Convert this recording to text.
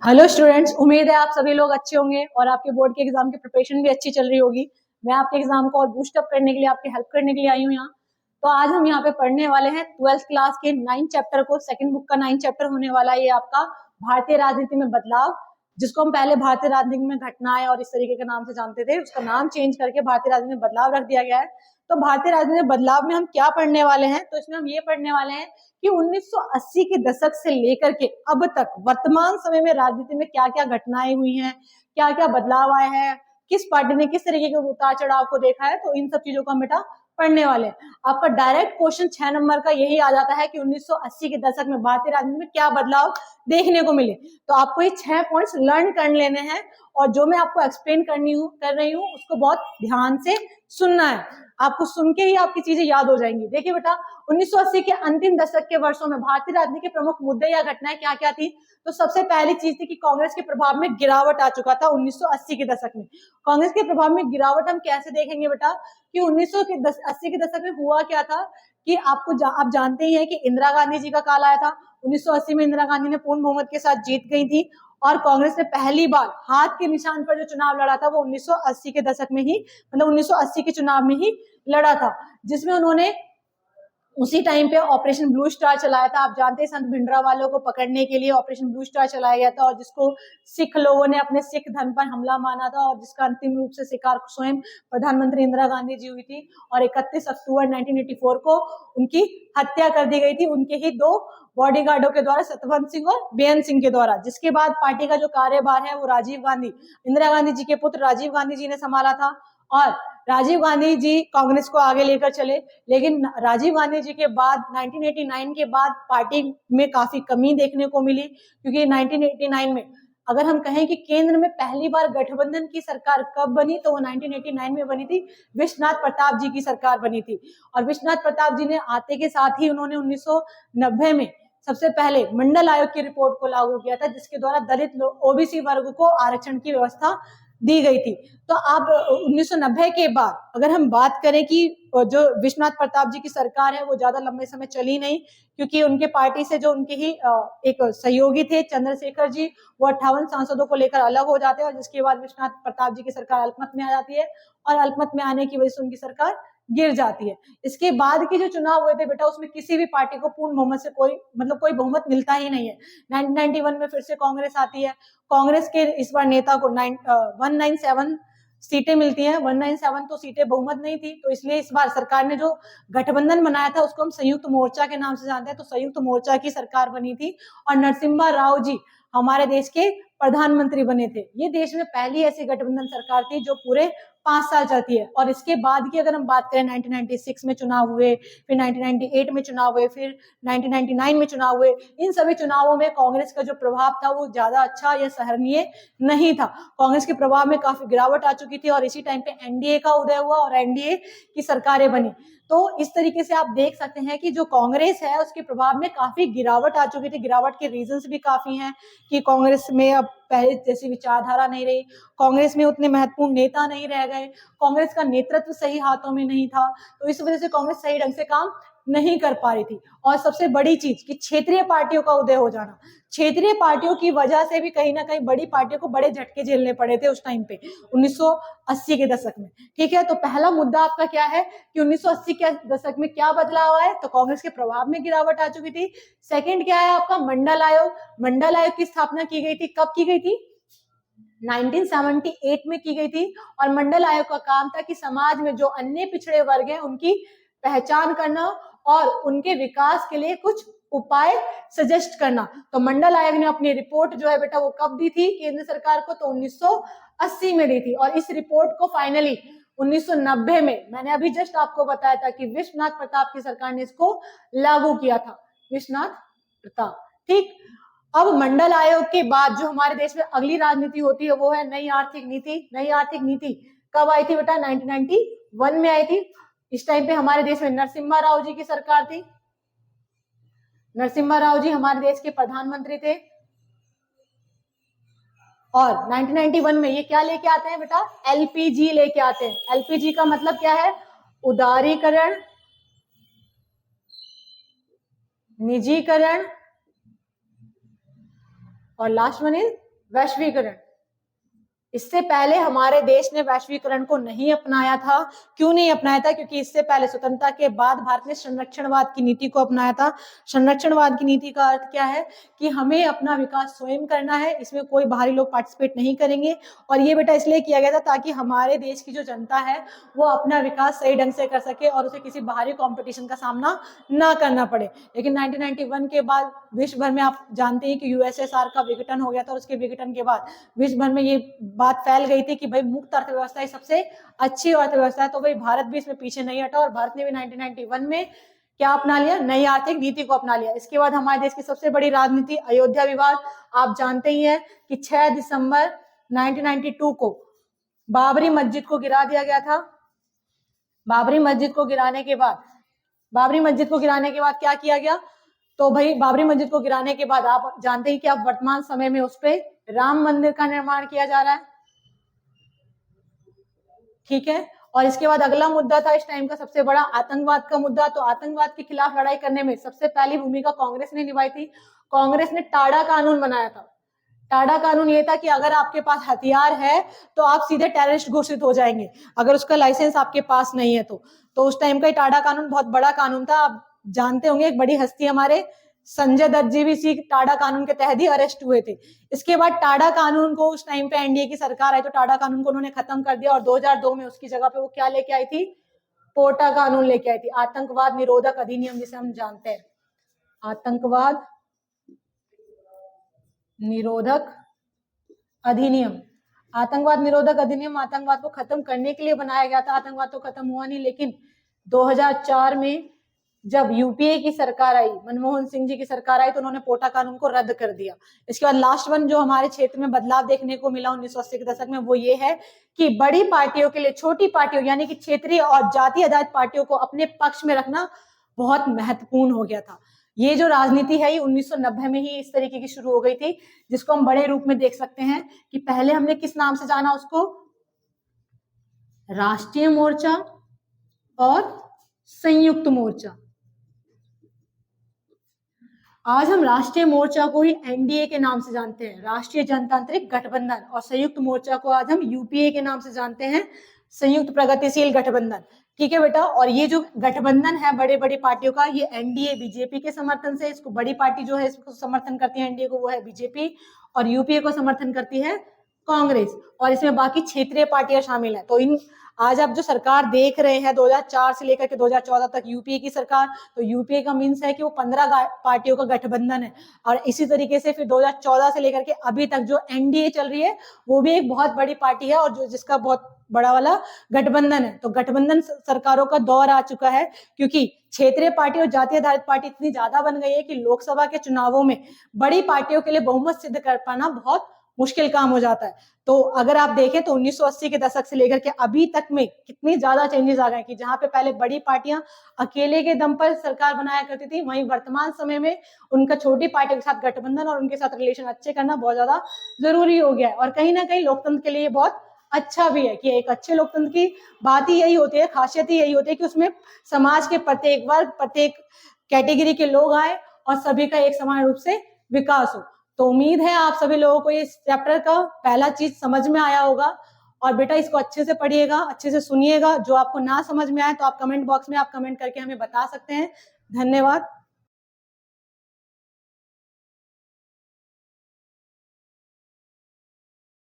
Hello students, उम्मीद है आप सभी लोग अच्छे होंगे और आपके बोर्ड के एग्जाम की प्रिपरेशन भी अच्छी चल रही होगी। मैं आपके एग्जाम को और बूस्ट अप करने के लिए, आपकी हेल्प करने के लिए आई हूँ यहाँ। तो आज हम यहाँ पे पढ़ने वाले हैं 12th क्लास के 9 चैप्टर को। सेकंड बुक का 9 चैप्टर होने वाला है ये आपका भारतीय राजनीति में बदलाव, जिसको हम पहले भारतीय राजनीति में घटनाएं और इस तरीके के नाम से जानते थे। उसका नाम चेंज करके भारतीय राजनीति में बदलाव रख दिया गया है। तो भारतीय राजनीति में बदलाव में हम क्या पढ़ने वाले हैं, तो इसमें हम ये पढ़ने वाले हैं कि 1980 के दशक से लेकर के अब तक वर्तमान समय में राजनीति में क्या क्या घटनाएं हुई हैं, क्या क्या बदलाव आए हैं, किस पार्टी ने किस तरीके के उतार चढ़ाव को देखा है। तो इन सब चीजों को हम बेटा पढ़ने वाले हैं। आपका डायरेक्ट क्वेश्चन 6 नंबर का यही आ जाता है कि 1980 के दशक में भारतीय राजनीति में क्या बदलाव देखने को मिले। तो आपको ये 6 पॉइंट्स लर्न कर लेने हैं और जो मैं आपको एक्सप्लेन कर रही हूँ उसको बहुत ध्यान से सुनना है। आपको सुन के ही आपकी चीजें याद हो जाएंगी। देखिए बेटा, 1980 के अंतिम दशक के वर्षों में भारतीय राजनीति के प्रमुख मुद्दे या घटनाएं क्या क्या थी। तो सबसे पहली चीज थी कि कांग्रेस के प्रभाव में गिरावट आ चुका था 1980 के दशक में। कांग्रेस के प्रभाव में गिरावट हम कैसे देखेंगे बेटा कि 1980 के दशक में हुआ क्या था कि आप जानते ही हैं कि इंदिरा गांधी जी का काल आया था। 1980 में इंदिरा गांधी ने पूर्ण बहुमत के साथ जीत गई थी और कांग्रेस ने पहली बार हाथ के निशान पर जो चुनाव लड़ा था वो 1980 के दशक में ही, मतलब 1980 के चुनाव में ही लड़ा था, जिसमें उन्होंने उसी टाइम पे ऑपरेशन ब्लू स्टार चलाया था। आप जानते हैं संत भिंडरावालों को पकड़ने के लिए ऑपरेशन ब्लू स्टार चलाया गया था और जिसको सिख लोगों ने अपने सिख धर्म पर हमला माना था और जिसका अंतिम रूप से शिकार स्वयं प्रधानमंत्री इंदिरा गांधी जी हुई थी और 31 अक्टूबर 1984 को उनकी हत्या कर दी गई थी उनके ही 2 बॉडीगार्डों के द्वारा, सतवंत सिंह और बेअंत सिंह के द्वारा। जिसके बाद पार्टी का जो कार्यभार है वो राजीव गांधी, इंदिरा गांधी जी के पुत्र राजीव गांधी जी ने संभाला था और राजीव गांधी जी कांग्रेस को आगे लेकर चले। लेकिन राजीव गांधी जी के बाद 1989 के बाद पार्टी में काफी कमी देखने को मिली, क्योंकि 1989 में अगर हम कहें कि केंद्र में पहली बार गठबंधन की सरकार कब बनी तो वो 1989 में बनी थी। विश्वनाथ प्रताप जी की सरकार बनी थी और विश्वनाथ प्रताप जी ने आते के साथ ही उन्होंने 1990 में सबसे पहले मंडल आयोग की रिपोर्ट को लागू किया था, जिसके द्वारा दलित ओबीसी वर्ग को आरक्षण की व्यवस्था दी गई थी। तो आप 1990 के बाद अगर हम बात करें कि जो विश्वनाथ प्रताप जी की सरकार है वो ज्यादा लंबे समय चली नहीं, क्योंकि उनके पार्टी से जो उनके ही एक सहयोगी थे चंद्रशेखर जी, वो 58 सांसदों को लेकर अलग हो जाते हैं और जिसके बाद विश्वनाथ प्रताप जी की सरकार अल्पमत में आ जाती है और अल्पमत में आने की वजह से उनकी सरकार गिर जाती है। इसके बाद के जो चुनाव हुए थे बेटा उसमें किसी भी पार्टी को पूर्ण बहुमत से कोई बहुमत मिलता ही नहीं है। 1991 में फिर से कांग्रेस आती है। कांग्रेस के इस बार नेता को 197 सीटें मिलती हैं। 197 तो सीटें बहुमत नहीं थी, तो इसलिए इस बार सरकार ने जो गठबंधन बनाया था उसको हम संयुक्त मोर्चा के नाम से जानते हैं। तो संयुक्त मोर्चा की सरकार बनी थी और नरसिम्हा राव जी हमारे देश के प्रधानमंत्री बने थे। ये देश में पहली ऐसी गठबंधन सरकार थी जो पूरे 5 साल चलती है। और इसके बाद की अगर हम बात करें 1996 में चुनाव हुए, फिर 1998 में चुनाव हुए, फिर 1999 में चुनाव हुए। इन सभी चुनावों में कांग्रेस का जो प्रभाव था वो ज्यादा अच्छा या सराहनीय नहीं था। कांग्रेस के प्रभाव में काफी गिरावट आ चुकी थी और इसी टाइम पे एनडीए का उदय हुआ और एनडीए की सरकारें बनी। तो इस तरीके से आप देख सकते हैं कि जो कांग्रेस है उसके प्रभाव में काफी गिरावट आ चुकी थी। गिरावट के रीजंस भी काफी हैं कि कांग्रेस में अब पहले जैसी विचारधारा नहीं रही, कांग्रेस में उतने महत्वपूर्ण नेता नहीं रह गए, कांग्रेस का नेतृत्व सही हाथों में नहीं था। तो इस वजह से कांग्रेस सही ढंग से काम नहीं कर पा रही थी। और सबसे बड़ी चीज कि क्षेत्रीय पार्टियों का उदय हो जाना, क्षेत्रीय पार्टियों की वजह से भी कहीं ना कहीं बड़ी पार्टियों को बड़े झटके झेलने पड़े थे उस टाइम पे 1980 के दशक में। ठीक है, तो पहला मुद्दा आपका क्या है कि 1980 के दशक में क्या बदलाव आया, तो कांग्रेस के प्रभाव में गिरावट आ चुकी थी। सेकंड क्या है आपका मंडल आयोग। मंडल आयोग की स्थापना की गई थी, कब की गई थी? 1978 में की गई थी और मंडल आयोग का काम था कि समाज में जो अन्य पिछड़े वर्ग हैं उनकी पहचान करना और उनके विकास के लिए कुछ उपाय सजेस्ट करना। तो मंडल आयोग ने अपनी रिपोर्ट जो है बेटा वो कब दी थी केंद्र सरकार को? तो 1980 में दी थी और इस रिपोर्ट को फाइनली 1990 में, मैंने अभी जस्ट आपको बताया था कि विश्वनाथ प्रताप की सरकार ने इसको लागू किया था। विश्वनाथ प्रताप। ठीक, अब मंडल आयोग के बाद जो हमारे देश में अगली राजनीति होती है वो है नई आर्थिक नीति। नई आर्थिक नीति कब आई थी बेटा? 1991 में आई थी। इस टाइम पे हमारे देश में नरसिम्हा राव जी की सरकार थी। नरसिम्हा राव जी हमारे देश के प्रधानमंत्री थे और 1991 में ये क्या लेके आते हैं बेटा? एलपीजी लेके आते हैं। एलपीजी का मतलब क्या है? उदारीकरण, निजीकरण और लास्ट वन इज वैश्वीकरण, इससे पहले हमारे देश ने वैश्वीकरण को नहीं अपनाया था। क्यों नहीं अपनाया था? क्योंकि इससे पहले स्वतंत्रता के बाद भारत ने संरक्षणवाद की नीति को अपनाया था। संरक्षणवाद की नीति का अर्थ क्या है कि हमें अपना विकास स्वयं करना है, इसमें कोई बाहरी लोग पार्टिसिपेट नहीं करेंगे। और ये बेटा इसलिए किया गया था ताकि हमारे देश की जो जनता है वो अपना विकास सही ढंग से कर सके और उसे किसी बाहरी कॉम्पिटिशन का सामना ना करना पड़े। लेकिन 1991 के बाद विश्व भर में आप जानते हैं कि यूएसएसआर का विघटन हो गया था और उसके विघटन के बाद विश्व भर में ये बात फैल गई थी कि भाई मुक्त अर्थव्यवस्था ही सबसे अच्छी अर्थव्यवस्था है। तो भाई भारत भी इसमें पीछे नहीं हटा और भारत ने भी 1991 में क्या अपना लिया? नई आर्थिक नीति को अपना लिया। इसके बाद हमारे देश की सबसे बड़ी राजनीति अयोध्या विवाद, आप जानते ही हैं कि 6 दिसंबर 1992 को बाबरी मस्जिद को गिरा दिया गया था। बाबरी मस्जिद को गिराने के बाद क्या किया गया? तो भाई बाबरी मस्जिद को गिराने के बाद आप जानते हैं कि अब वर्तमान समय में उस पे राम मंदिर का निर्माण किया जा रहा है, ठीक है। और इसके बाद अगला मुद्दा था इस टाइम का सबसे बड़ा आतंकवाद का मुद्दा। तो आतंकवाद के खिलाफ लड़ाई करने में सबसे पहली भूमिका कांग्रेस ने निभाई थी। कांग्रेस ने टाडा कानून बनाया था। टाडा कानून ये था कि अगर आपके पास हथियार है तो आप सीधे टेररिस्ट घोषित हो जाएंगे, अगर उसका लाइसेंस आपके पास नहीं है तो उस टाइम का टाडा कानून बहुत बड़ा कानून था। आप जानते होंगे एक बड़ी हस्ती हमारे संजय दत्त जी भी इसी टाडा कानून के तहत ही अरेस्ट हुए थे। इसके बाद टाडा कानून को उस टाइम पे एनडीए की सरकार आई तो टाडा कानून को उन्होंने खत्म कर दिया और 2002 में उसकी जगह पे वो क्या लेके आई थी? पोटा कानून लेके आई थी, आतंकवाद निरोधक अधिनियम जिसे हम जानते हैं। आतंकवाद निरोधक अधिनियम, आतंकवाद निरोधक अधिनियम आतंकवाद को खत्म करने के लिए बनाया गया था। आतंकवाद तो खत्म हुआ नहीं, लेकिन 2004 में जब यूपीए की सरकार आई, मनमोहन सिंह जी की सरकार आई, तो उन्होंने पोटा कानून को रद्द कर दिया। इसके बाद लास्ट वन जो हमारे क्षेत्र में बदलाव देखने को मिला 1980 के दशक में वो ये है कि बड़ी पार्टियों के लिए छोटी पार्टियों यानी कि क्षेत्रीय और जाति आधारित पार्टियों को अपने पक्ष में रखना बहुत महत्वपूर्ण हो गया था। ये जो राजनीति है ये 1990 में ही इस तरीके की शुरू हो गई थी, जिसको हम बड़े रूप में देख सकते हैं कि पहले हमने किस नाम से जाना उसको? राष्ट्रीय मोर्चा और संयुक्त मोर्चा। आज हम राष्ट्रीय मोर्चा को ही एनडीए के नाम से जानते हैं, राष्ट्रीय जनतांत्रिक गठबंधन, और संयुक्त मोर्चा को आज हम यूपीए के नाम से जानते हैं, संयुक्त प्रगतिशील गठबंधन। ठीक है बेटा। और ये जो गठबंधन है बड़े बड़ी पार्टियों का, ये एनडीए बीजेपी के समर्थन से, इसको बड़ी पार्टी जो है इसको समर्थन करती है एनडीए को, वो है बीजेपी, और यूपीए को समर्थन करती है कांग्रेस, और इसमें बाकी क्षेत्रीय पार्टियां शामिल हैं। तो इन आज आप जो सरकार देख रहे हैं 2004 से लेकर के 2014 तक यूपीए की सरकार, तो यूपीए का मीन्स है कि वो 15 पार्टियों का गठबंधन है। और इसी तरीके से फिर 2014 से लेकर के अभी तक जो एनडीए चल रही है वो भी एक बहुत बड़ी पार्टी है और जो जिसका बहुत बड़ा वाला गठबंधन है। तो गठबंधन सरकारों का दौर आ चुका है, क्योंकि क्षेत्रीय पार्टी और जाति आधारित पार्टी इतनी ज्यादा बन गई है कि लोकसभा के चुनावों में बड़ी पार्टियों के लिए बहुमत सिद्ध कर पाना बहुत मुश्किल काम हो जाता है। तो अगर आप देखें तो 1980 के दशक से लेकर के अभी तक में कितनी ज्यादा चेंजेस आ गए कि जहां पे पहले बड़ी पार्टियां अकेले के दम पर सरकार बनाया करती थी, वहीं वर्तमान समय में उनका छोटी पार्टियों के साथ गठबंधन और उनके साथ रिलेशन अच्छे करना बहुत ज्यादा जरूरी हो गया है। और कहीं ना कहीं लोकतंत्र के लिए बहुत अच्छा भी है कि एक अच्छे लोकतंत्र की बात ही यही होती है, खासियत ही यही होती है कि उसमें समाज के प्रत्येक वर्ग, प्रत्येक कैटेगरी के लोग आए और सभी का एक समान रूप से विकास हो। तो उम्मीद है आप सभी लोगों को इस चैप्टर का पहला चीज समझ में आया होगा। और बेटा इसको अच्छे से पढ़िएगा, अच्छे से सुनिएगा। जो आपको ना समझ में आए तो आप कमेंट बॉक्स में आप कमेंट करके हमें बता सकते हैं। धन्यवाद।